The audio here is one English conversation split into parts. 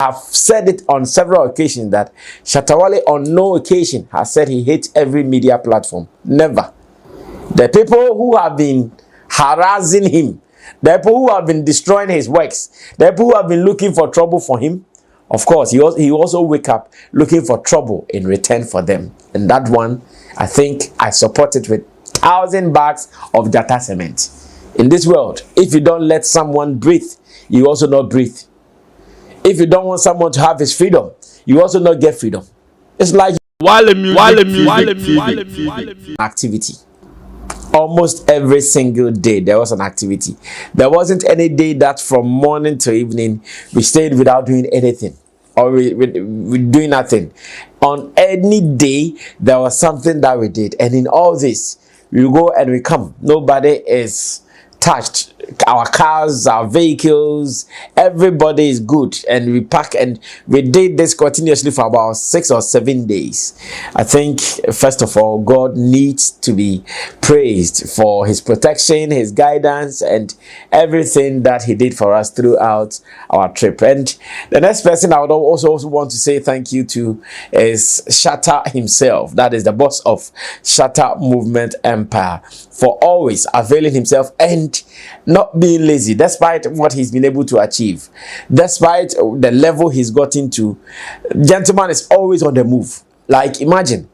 I've said it on several occasions that Shatta Wale on no occasion has said he hates every media platform. Never. The people who have been harassing him, the people who have been destroying his works, the people who have been looking for trouble for him, of course, he also wake up looking for trouble in return for them. And that one, I think I support it with 1,000 bags of Jata cement. In this world, if you don't let someone breathe, you also not breathe. If you don't want someone to have his freedom, you also not get freedom. It's like activity. Almost every single day there was an activity. There wasn't any day that from morning to evening we stayed without doing anything or we doing nothing. On any day there was something that we did, and in all this we go and we come. Nobody is touched. Our cars, our vehicles, everybody is good, and we pack, and we did this continuously for about 6 or 7 days. I think first of all, God needs to be praised for his protection, his guidance, and everything that he did for us throughout our trip. And the next person I would also want to say thank you to is Shatta himself. That is the boss of Shatta Movement Empire, for always availing himself and not being lazy, despite what he's been able to achieve, despite the level he's gotten to. Gentleman is always on the move. Like, imagine,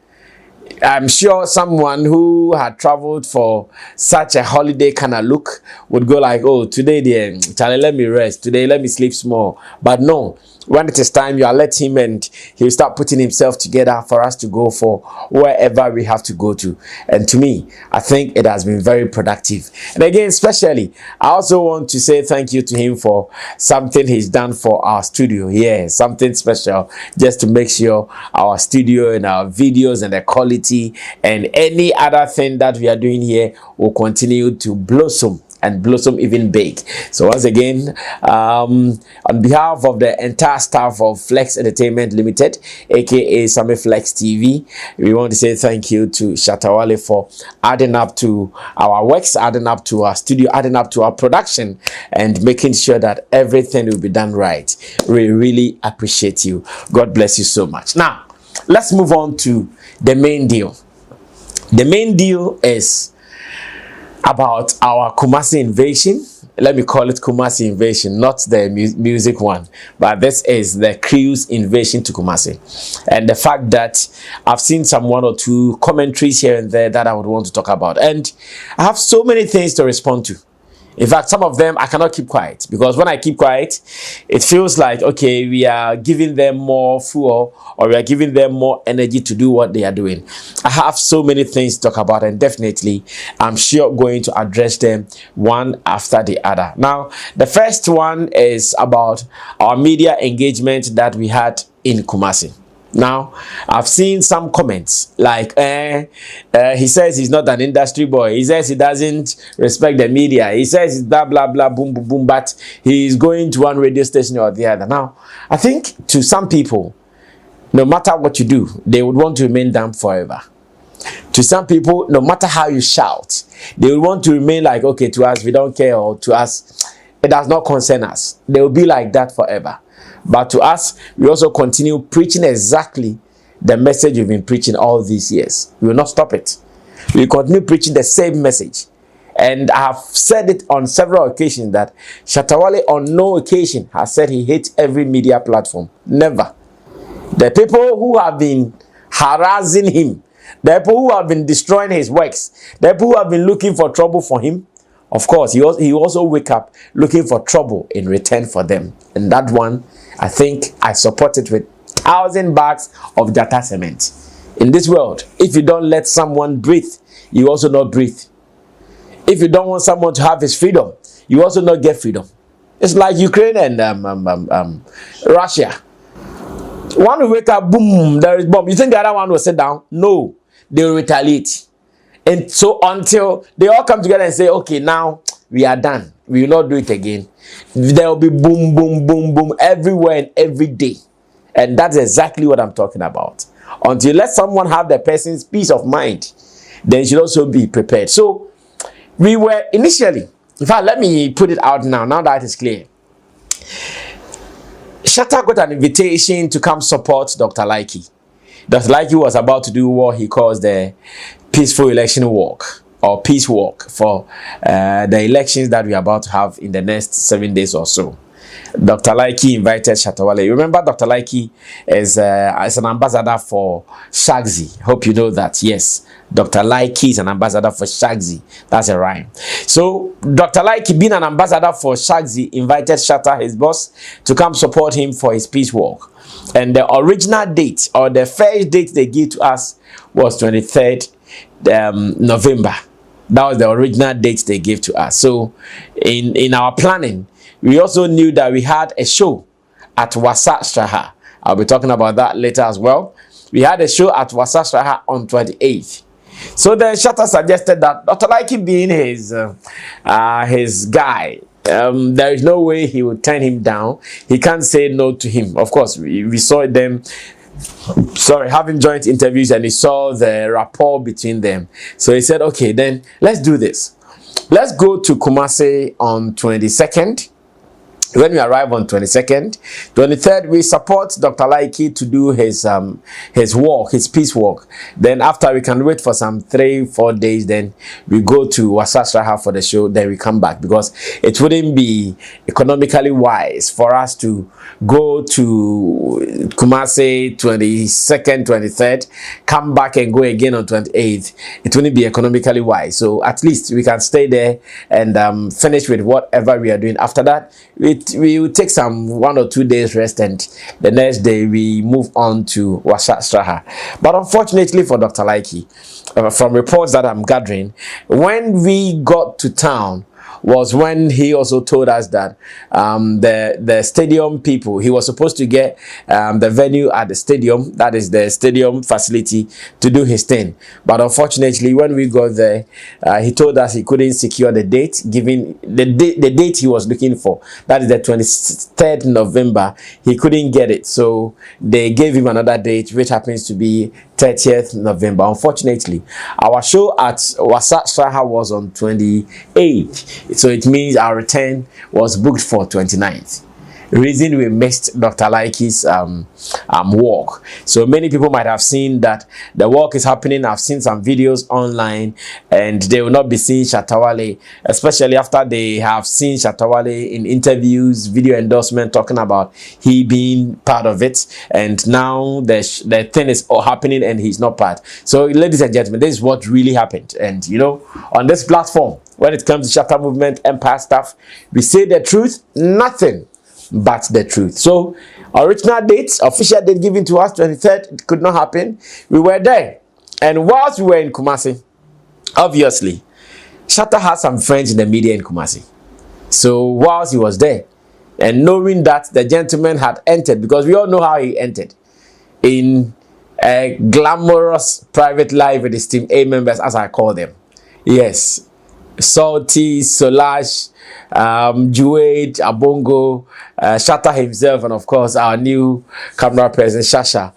I'm sure someone who had traveled for such a holiday kind of look would go like, oh, today, Charlie, let me rest. Today, let me sleep small. But no, when it is time, you let him, and he'll start putting himself together for us to go for wherever we have to go to. And to me, I think it has been very productive. And again, especially, I also want to say thank you to him for something he's done for our studio. Yeah, something special, just to make sure our studio and our videos and the quality and any other thing that we are doing here will continue to blossom and blossom even big. So once again, on behalf of the entire staff of Flex Entertainment Limited, aka Sami Flex TV, we want to say thank you to Shatta Wale for adding up to our works, adding up to our studio, adding up to our production, and making sure that everything will be done right. We really appreciate you. God bless you so much. Now, let's move on to the main deal. The main deal is about our Kumasi invasion. Let me call it Kumasi invasion, not the music one, but this is the cruise invasion to Kumasi. And the fact that I've seen some 1 or 2 commentaries here and there that I would want to talk about, and I have so many things to respond to. In fact, some of them I cannot keep quiet, because when I keep quiet, it feels like, okay, we are giving them more fuel, or we are giving them more energy to do what they are doing. I have so many things to talk about, and definitely I'm sure going to address them one after the other. Now, the first one is about our media engagement that we had in Kumasi. Now, I've seen some comments like, he says he's not an industry boy. He says he doesn't respect the media. He says he's blah, blah, blah, boom, boom, boom, but he's going to one radio station or the other. Now, I think to some people, no matter what you do, they would want to remain dumb forever. To some people, no matter how you shout, they will want to remain like, okay, to us, we don't care, or to us, it does not concern us. They will be like that forever. But to us, we also continue preaching exactly the message we've been preaching all these years. We will not stop it. We will continue preaching the same message. And I have said it on several occasions that Shatta Wale on no occasion has said he hates every media platform. Never. The people who have been harassing him, the people who have been destroying his works, the people who have been looking for trouble for him, of course, he also wake up looking for trouble in return for them. And that one, I think I support it with 1,000 bags of Jata cement. In this world, if you don't let someone breathe, you also not breathe. If you don't want someone to have his freedom, you also not get freedom. It's like Ukraine and Russia. One will wake up, boom, there is bomb. You think the other one will sit down? No, they will retaliate. And so until they all come together and say, okay, now we are done, we will not do it again, there will be boom, boom, boom, boom everywhere and every day. And that's exactly what I'm talking about. Until you let someone have the person's peace of mind, then you should also be prepared. So we were initially, in fact, let me put it out now that it's clear. Shatta got an invitation to come support Dr. Likey. Dr. Likey was about to do what he calls the peaceful election walk or peace walk for the elections that we are about to have in the next 7 days or so. Dr. Likey invited Shatta Wale. You remember Dr. Likey is an ambassador for Shagzy. Hope you know that. Yes, Dr. Likey is an ambassador for Shagzy. That's a rhyme. So Dr. Likey, being an ambassador for Shagzy, invited Shatta, his boss, to come support him for his peace walk. And the original date, or the first date they gave to us, was 23rd November. That was the original date they gave to us. So in our planning, we also knew that we had a show at Wasa Straha. I'll be talking about that later as well. We had a show at Wasa Straha on 28th. So then Shatta suggested that Dr. Likey, being his guy, there is no way he would turn him down. He can't say no to him. Of course, we saw them having joint interviews, and he saw the rapport between them. So he said, okay, then let's do this. Let's go to Kumasi on 22nd. When we arrive on 22nd, 23rd, we support Dr. Likey to do his walk, his peace walk. Then after, we can wait for some 3-4 days. Then we go to Wasa Straha for the show. Then we come back, because it wouldn't be economically wise for us to go to Kumasi 22nd, 23rd, come back and go again on 28th. It wouldn't be economically wise. So at least we can stay there and finish with whatever we are doing. After that, we will take some 1 or 2 days rest, and the next day we move on to Wasa Straha. But unfortunately for Dr. Likey, from reports that I'm gathering, when we got to town was when he also told us that the stadium people, he was supposed to get the venue at the stadium, that is the stadium facility, to do his thing. But unfortunately, when we got there, he told us he couldn't secure the date, given the date he was looking for, that is the 23rd November. He couldn't get it, so they gave him another date, which happens to be 30th November. Unfortunately, our show at Wasa Straha was on 28th, so it means our return was booked for 29th. Reason we missed Dr. Likey's walk. So many people might have seen that the walk is happening. I've seen some videos online, and they will not be seeing Shatta Wale, especially after they have seen Shatta Wale in interviews, video endorsement, talking about he being part of it, and now the thing is all happening and he's not part. So ladies and gentlemen, this is what really happened. And you know, on this platform, when it comes to Shatta Movement Empire stuff, we say the truth, nothing but the truth. So original dates, official date given to us 23rd, it could not happen. We were there, and whilst we were in Kumasi, obviously Shatta had some friends in the media in Kumasi. So whilst he was there, and knowing that the gentleman had entered, because we all know how he entered, in a glamorous private life with his team A members, as I call them. Yes, Salty, Solage, Juade, Abongo, Shatta himself, and of course our new camera person Shasha.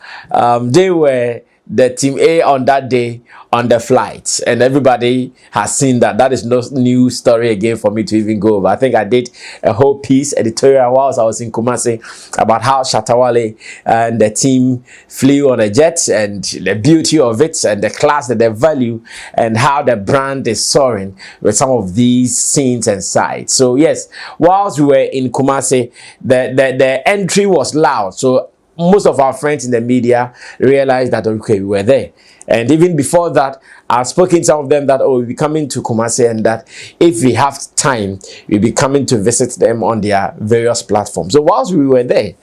They were the team A on that day on the flight, and everybody has seen that. That is no new story again for me to even go over. I think I did a whole piece editorial whilst I was in Kumasi about how Shatta Wale and the team flew on a jet, and the beauty of it, and the class and the value, and how the brand is soaring with some of these scenes and sides. So yes, whilst we were in Kumasi, the entry was loud. So most of our friends in the media realized that, okay, we were there. And even before that, I've spoken to some of them that, oh, we'll be coming to Kumasi, and that if we have time, we'll be coming to visit them on their various platforms. So whilst we were there,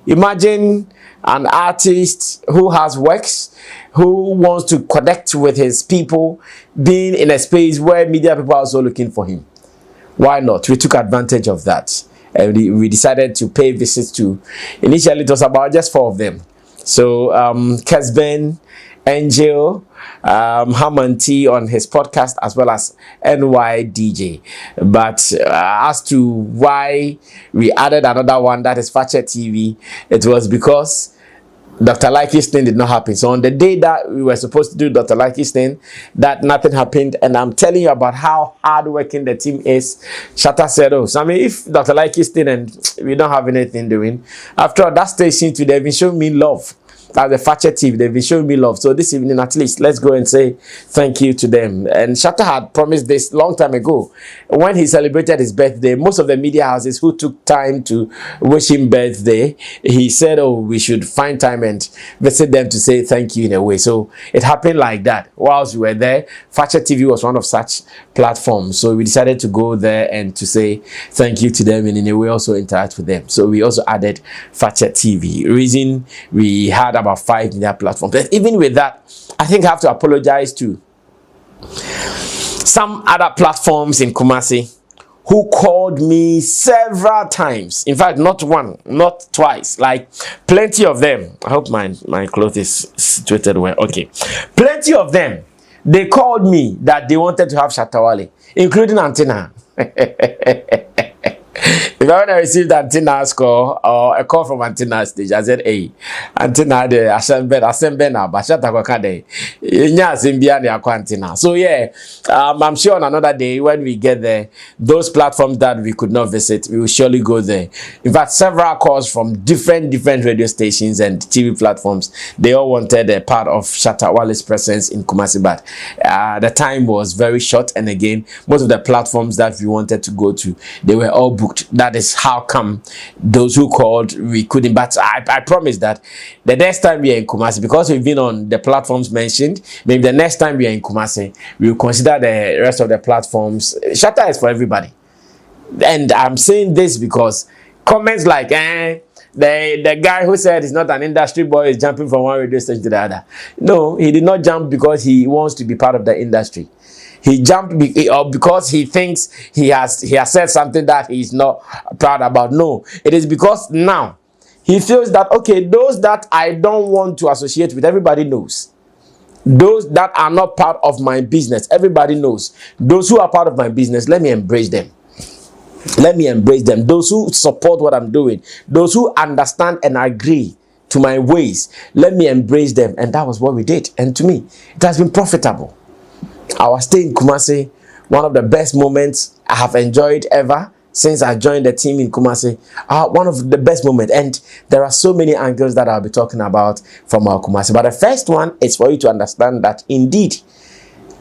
imagine an artist who has works, who wants to connect with his people, being in a space where media people are also looking for him. Why not? We took advantage of that. And we decided to pay visits to, initially it was about just 4 of them. So Kesben, Angel, Hamanti on his podcast, as well as NYDJ. But as to why we added another one, that is Fache TV, it was because Dr. Likey's thing did not happen. So on the day that we were supposed to do Dr. Likey's thing, that nothing happened. And I'm telling you about how hardworking the team is. Shatta said, oh, so I mean, if Dr. Likey's thing and we don't have anything doing, after all, that station too, they've been showing me love. As the Fache TV, they've been showing me love. So this evening, at least, let's go and say thank you to them. And Shatta had promised this long time ago. When he celebrated his birthday, most of the media houses who took time to wish him birthday, he said, oh, we should find time and visit them to say thank you in a way. So it happened like that. Whilst we were there, Fache TV was one of such platforms. So we decided to go there and to say thank you to them and in a way also interact with them. So we also added Fache TV. Reason we had about 5 media platforms. But even with that, I think I have to apologize to some other platforms in Kumasi who called me several times. In fact, not one, not twice, like plenty of them. I hope my cloth is situated well. Okay. Plenty of them. They called me that they wanted to have Shatta Wale, including Antenna. If I when I received Antenna's call or a call from Antenna's stage, I said, hey, Antenna de Asembe na Bashata Kwakade. Inya Zimbia de Aquantina. So yeah, I'm sure on another day when we get there, those platforms that we could not visit, we will surely go there. In fact, several calls from different radio stations and TV platforms, they all wanted a part of Shatta Wale's presence in Kumasi, but the time was very short, and again, most of the platforms that we wanted to go to, they were all booked. That is how come those who called we couldn't. But I promise that the next time we are in Kumasi, because we've been on the platforms mentioned, maybe the next time we are in Kumasi, we will consider the rest of the platforms. Shatta is for everybody. And I'm saying this because comments like the guy who said he's not an industry boy is jumping from one radio station to the other. No, he did not jump because he wants to be part of the industry. He jumped because he thinks he has said something that he's not proud about. No, it is because now he feels that, okay, those that I don't want to associate with, everybody knows. Those that are not part of my business, everybody knows. Those who are part of my business, let me embrace them. Let me embrace them. Those who support what I'm doing, those who understand and agree to my ways, let me embrace them. And that was what we did. And to me, it has been profitable. Our stay in Kumasi, one of the best moments I have enjoyed ever since I joined the team in Kumasi. One of the best moments. And there are so many angles that I'll be talking about from our Kumasi. But the first one is for you to understand that indeed,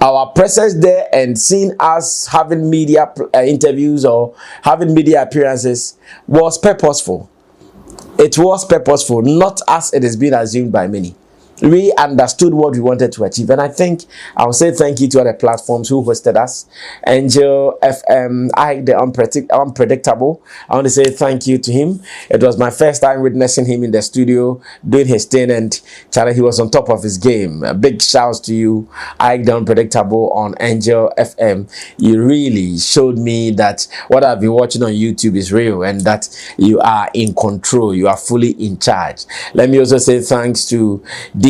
our presence there and seeing us having media interviews or having media appearances was purposeful. It was purposeful, not as it has been assumed by many. We understood what we wanted to achieve, and I think I'll say thank you to other platforms who hosted us. Angel FM, the unpredictable. I want to say thank you to him. It was my first time witnessing him in the studio doing his thing, and Charlie, he was on top of his game. A big shouts to you, the unpredictable on Angel FM. You really showed me that what I've been watching on YouTube is real, and that you are in control. You are fully in charge. Let me also say thanks to DJ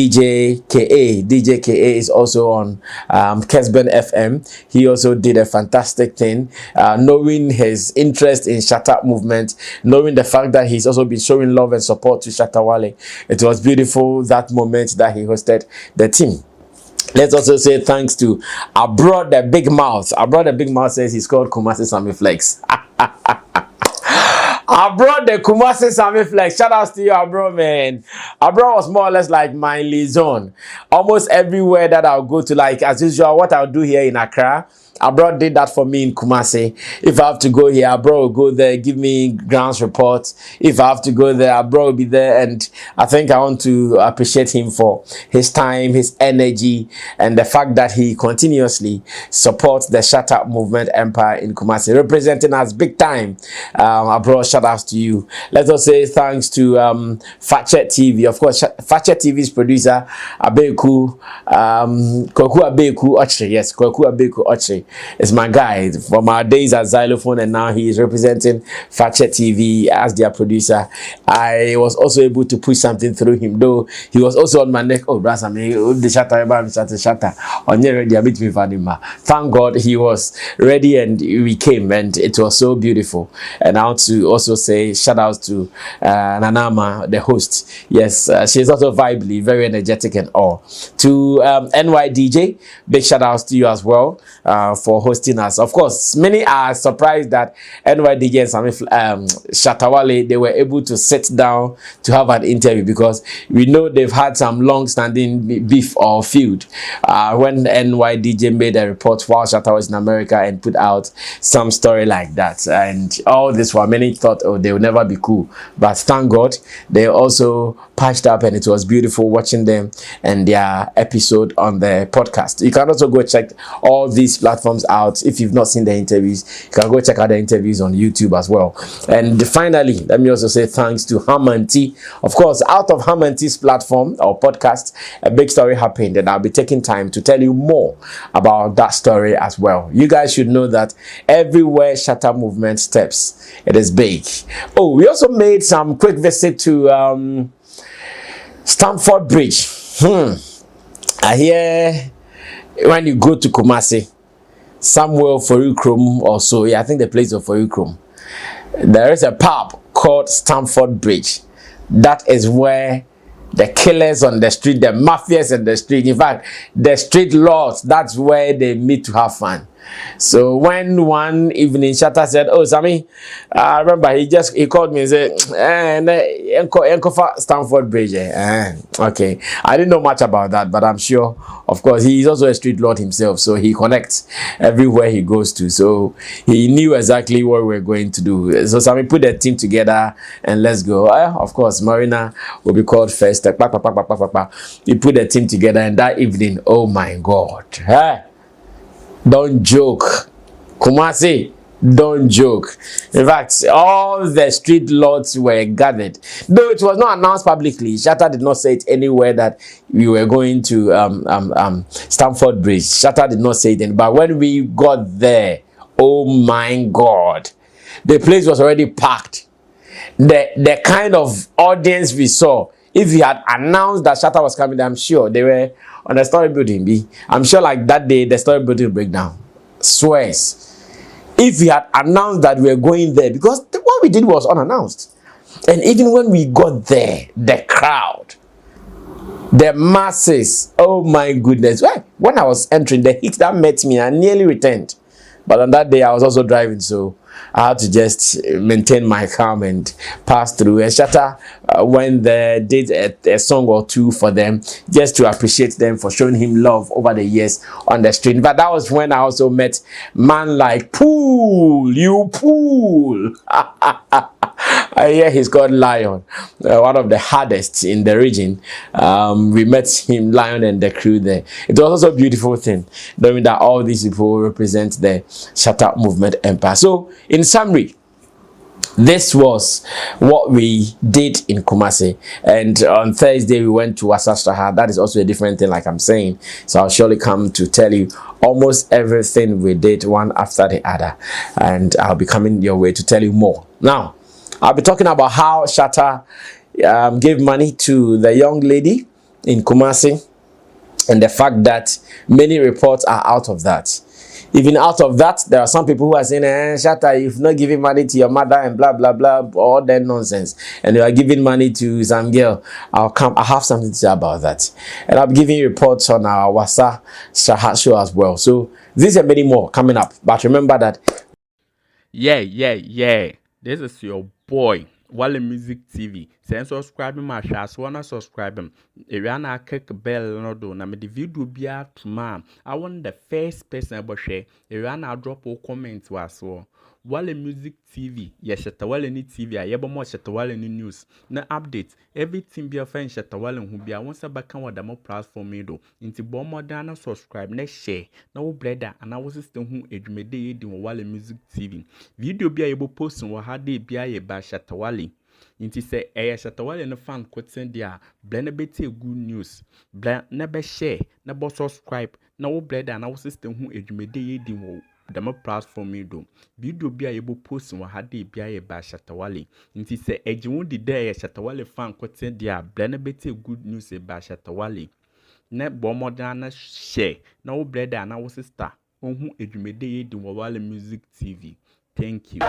KA. DJ KA is also on Kesben FM. He also did a fantastic thing, knowing his interest in Shatta movement, knowing the fact that he's also been showing love and support to Shatta Wale. It was beautiful, that moment that he hosted the team. Let's also say thanks to Abroad the Big Mouth. Abroad the Big Mouth says he's called Kumasi Sammy Flex. Abroad the Kumasi Sammy Flex. Shout out to you, Abroad, man. Abroad was more or less like my liaison. Almost everywhere that I'll go to, like as usual, what I'll do here in Accra, Abroad did that for me in Kumasi. If I have to go here, Abroad will go there, give me grounds reports. If I have to go there, Abroad will be there. And I think I want to appreciate him for his time, his energy, and the fact that he continuously supports the Shatta movement empire in Kumasi, representing us big time. Abroad, shout outs to you. Let's also say thanks to Fache TV. Of course, Fache TV's producer, Abeku, Koku Abeku Oche. Yes, Koku Abeku Oche. Kumasi. It's my guy from our days at Xylophone, and now he is representing Fachet TV as their producer. I was also able to push something through him, though he was also on my neck. Oh, brother, me, the Shatta, on your ready, meet me, Vanima. Thank God he was ready and we came, and it was so beautiful. And I want to also say shout out to Nanama, the host. Yes, she's also vibely, very energetic and all. To NYDJ, big shout outs to you as well for hosting us. Of course, many are surprised that NYDJ and Shatta Wale, they were able to sit down to have an interview, because we know they've had some long-standing beef or feud. When NYDJ made a report while Shatta was in America and put out some story like that, and all this while many thought, oh, they will never be cool, but thank God they also patched up, and it was beautiful watching them and their episode on the podcast. You can also go check all these platforms out. If you've not seen the interviews, you can go check out the interviews on YouTube as well. And finally, let me also say thanks to Hamanti. Of course, out of Hamanti's platform or podcast, a big story happened, and I'll be taking time to tell you more about that story as well. You guys should know that everywhere Shatta movement steps, it is big. Oh, we also made some quick visit to Stamford Bridge. I hear when you go to Kumasi, somewhere for Ukrum or so, yeah, I think the place of for Ukrum, there is a pub called Stamford Bridge. That is where the killers on the street, the mafias in the street, in fact, the street lords, that's where they meet to have fun. So when one evening Shatta said, oh, Sammy, I remember he called me and said, Enkofa Stamford Bridge. Okay. I didn't know much about that, but I'm sure, of course, he is also a street lord himself, so he connects everywhere he goes to. So he knew exactly what we're going to do. So Sammy put the team together and let's go. Of course, Marina will be called first. He put the team together, and that evening, oh my God. Don't joke. Kumasi, don't joke. In fact, all the street lords were gathered. Though it was not announced publicly, Shatta did not say it anywhere that we were going to Stamford Bridge. Shatta did not say it, but when we got there, oh my God, the place was already packed. The kind of audience we saw, if he had announced that Shatta was coming, I'm sure they were on the story building. I'm sure like that day the story building breakdown. Swears. If we had announced that we were going there, because what we did was unannounced. And even when we got there, the crowd, the masses, oh my goodness. When I was entering, the heat that met me, I nearly returned. But on that day, I was also driving, so I had to just maintain my calm and pass through. And Shatta went there, did a song or two for them, just to appreciate them for showing him love over the years on the street. But that was when I also met man like Pool, you Pool. I hear he's called Lion, one of the hardest in the region. We met him, Lion, and the crew there. It was also a beautiful thing, knowing that all these people represent the Shatta movement empire. So, in summary, this was what we did in Kumasi, and on Thursday we went to Asastraha. That is also a different thing, like I'm saying. So I'll surely come to tell you almost everything we did one after the other, and I'll be coming your way to tell you more. Now, I'll be talking about how Shatta gave money to the young lady in Kumasi, and the fact that many reports are out of that. Even out of that, there are some people who are saying, Shatta, you've not given money to your mother and blah, blah, blah, all that nonsense. And you are giving money to some girl. I have something to say about that. And I'll be giving you reports on our Wasa Shahat show as well. So these and many more coming up. But remember that. Yeah. This is your boy, Wale Music TV. Send subscribe my share, so wanna subscribe him. If you wanna click bell no do, na me the video be out tomorrow. I want the first person about share. If you wanna drop a comment was so. Wale Music TV, yes, Shatta Wale ni TV. I ever more Shatta Wale ni news. Na update everything be a friend Shatta Wale who be a once back on the more platform do. Into bomb more than subscribe, next share. No brother, and I was system who edumede in Wale Music TV. Video be able posting what had they be a by Shatta Wale. Inti say Shatta Wale no fan koten dia ble na beti good news ble na be share na bo subscribe na wo ble da na wo system hu edwumede ye di wo dama platform yi do video bi a yebo post wa hade bi a ye ba Shatta Wale inti say ejiwo di da Shatta Wale fan koten dia ble na beti good news e ba Shatta Wale na bo modern na share na wo ble da na wo sister hu edwumede ye di wo Wale Music TV. Thank you.